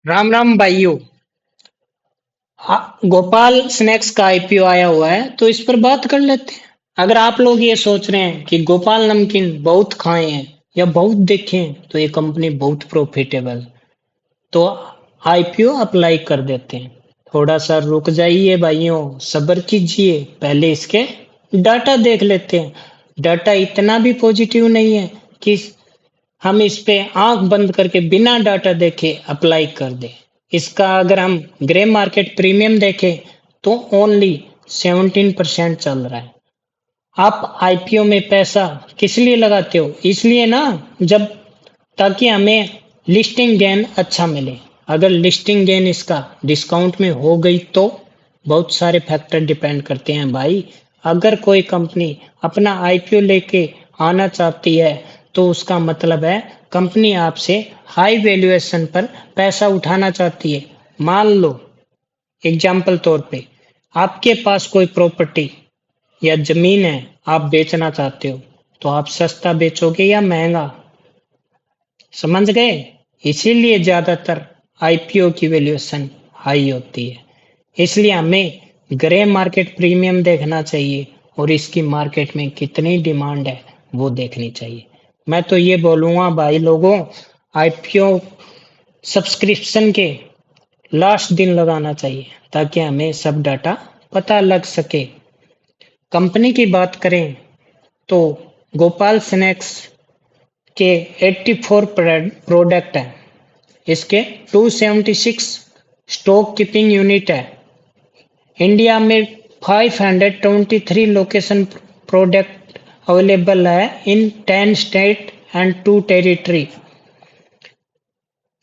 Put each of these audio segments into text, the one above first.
राम राम भाइयों। गोपाल स्नैक्स का आईपीओ आया हुआ है तो इस पर बात कर लेते हैं। अगर आप लोग ये सोच रहे हैं कि गोपाल नमकीन बहुत खाए हैं या बहुत देखे हैं तो ये कंपनी बहुत प्रॉफिटेबल, तो आईपीओ अप्लाई कर देते हैं। थोड़ा सा रुक जाइए भाइयों, सब्र कीजिए, पहले इसके डाटा देख लेते हैं। डाटा इतना भी पॉजिटिव नहीं है कि हम इस पे आंख बंद करके बिना डाटा देखे अप्लाई कर दें। इसका अगर हम ग्रे मार्केट प्रीमियम देखें तो ओनली 17% चल रहा है। आप आईपीओ में पैसा किस लिए लगाते हो? इसलिए ना, जब ताकि हमें लिस्टिंग गेन अच्छा मिले। अगर लिस्टिंग गेन इसका डिस्काउंट में हो गई तो बहुत सारे फैक्टर डिपेंड करते हैं भाई। अगर कोई कंपनी अपना आईपीओ लेके आना चाहती है तो उसका मतलब है कंपनी आपसे हाई वैल्यूएशन पर पैसा उठाना चाहती है। मान लो एग्जाम्पल तौर पे आपके पास कोई प्रॉपर्टी या जमीन है, आप बेचना चाहते हो, तो आप सस्ता बेचोगे या महंगा? समझ गए? इसीलिए ज्यादातर आईपीओ की वैल्यूएशन हाई होती है। इसलिए हमें ग्रे मार्केट प्रीमियम देखना चाहिए और इसकी मार्केट में कितनी डिमांड है वो देखनी चाहिए। मैं तो ये बोलूंगा भाई लोगों, आईपीओ सब्सक्रिप्शन के लास्ट दिन लगाना चाहिए ताकि हमें सब डाटा पता लग सके। कंपनी की बात करें तो गोपाल स्नैक्स के 84 प्रोडक्ट हैं। इसके 276 स्टॉक कीपिंग यूनिट है। इंडिया में 523 लोकेशन प्रोडक्ट अवेलेबल है इन 10 स्टेट एंड 2 टेरिटरी।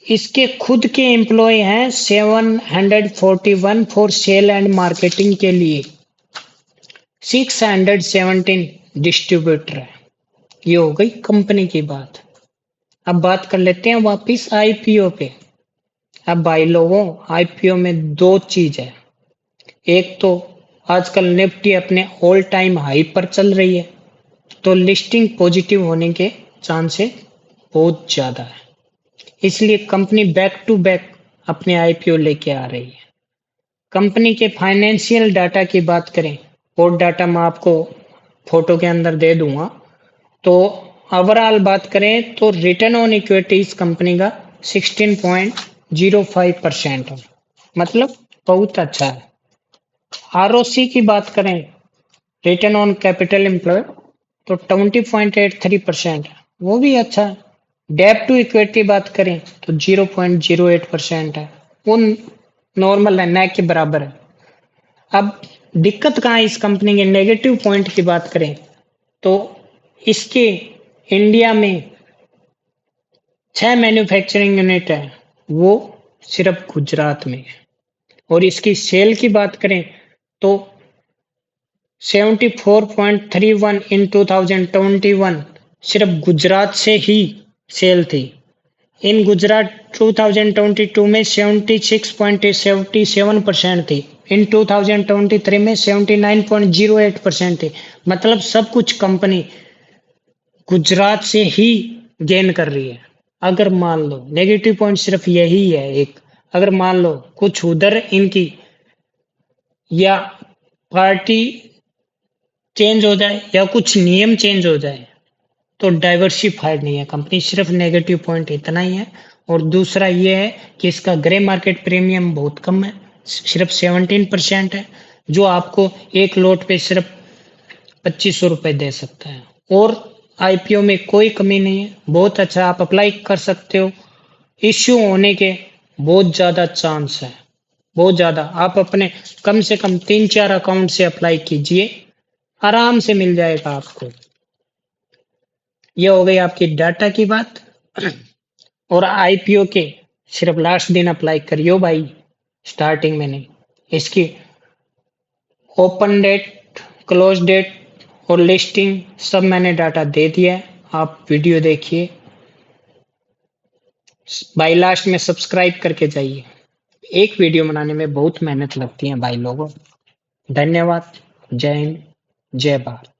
इसके खुद के एम्प्लॉय हैं 741 फॉर सेल एंड मार्केटिंग के लिए, 617 डिस्ट्रीब्यूटर है। ये हो गई कंपनी की बात। अब बात कर लेते हैं वापिस आईपीओ पे। अब भाई लोगों, आईपीओ में दो चीज है। एक तो आजकल निफ्टी अपने ऑल टाइम हाई पर चल रही है, तो लिस्टिंग पॉजिटिव होने के चांसेस बहुत ज्यादा है। इसलिए कंपनी बैक टू बैक अपने आईपीओ लेके आ रही है। कंपनी के फाइनेंशियल डाटा की बात करें, और डाटा मैं आपको फोटो के अंदर दे दूंगा, तो ओवरऑल बात करें तो रिटर्न ऑन इक्विटी इस कंपनी का 16.05% है, मतलब बहुत अच्छा है। आरओसी की बात करें, रिटर्न ऑन कैपिटल एम्प्लॉयड, तो 20.83% है, वो भी अच्छा है। डेट टू इक्विटी बात करें तो 0.08% है, वो नॉर्मल है, न के बराबर है। अब दिक्कत कहाँ है इस कंपनी के? नेगेटिव पॉइंट की बात करें तो इसके इंडिया में 6 मैन्युफैक्चरिंग यूनिट है, वो सिर्फ गुजरात में है। और इसकी सेल की बात करें तो 74.31 इन 2021 सिर्फ गुजरात से ही सेल थी। इन गुजरात 2022 में 76.77% थी। इन 2023 में 79.08% थी। मतलब सब कुछ कंपनी गुजरात से ही गेन कर रही है। अगर मान लो नेगेटिव पॉइंट सिर्फ यही है एक, अगर मान लो कुछ उधर इनकी या पार्टी चेंज हो जाए या कुछ नियम चेंज हो जाए तो डाइवर्सिफाइड नहीं है कंपनी, सिर्फ नेगेटिव पॉइंट इतना ही है। और दूसरा ये है कि इसका ग्रे मार्केट प्रीमियम बहुत कम है, सिर्फ 17% है, जो आपको एक लोट पे सिर्फ 2500 रुपये दे सकता है। और आईपीओ में कोई कमी नहीं है, बहुत अच्छा, आप अप्लाई कर सकते हो। इश्यू होने के बहुत ज्यादा चांस है, बहुत ज्यादा। आप अपने कम से कम 3-4 अकाउंट से अप्लाई कीजिए, आराम से मिल जाएगा आपको। ये हो गई आपकी डाटा की बात। और आईपीओ के सिर्फ लास्ट दिन अप्लाई करियो भाई, स्टार्टिंग में नहीं। इसकी ओपन डेट, क्लोज डेट और लिस्टिंग सब मैंने डाटा दे दिया है, आप वीडियो देखिए। भाई लास्ट में सब्सक्राइब करके जाइए। एक वीडियो बनाने में बहुत मेहनत लगती है भाई लोगों। धन्यवाद। जय हिंद, जय भारत।